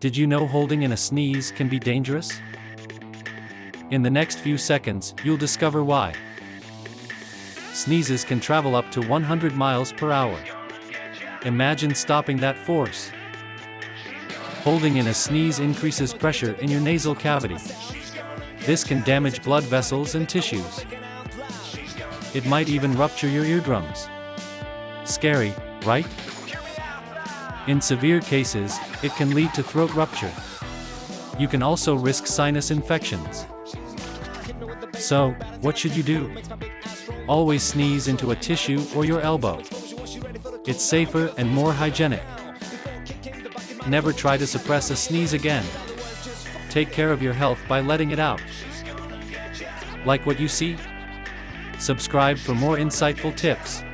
Did you know holding in a sneeze can be dangerous? In the next few seconds, you'll discover why. Sneezes can travel up to 100 miles per hour. Imagine stopping that force. Holding in a sneeze increases pressure in your nasal cavity. This can damage blood vessels and tissues. It might even rupture your eardrums. Scary, right? In severe cases, it can lead to throat rupture. You can also risk sinus infections. So, what should you do? Always sneeze into a tissue or your elbow. It's safer and more hygienic. Never try to suppress a sneeze again. Take care of your health by letting it out. Like what you see? Subscribe for more insightful tips.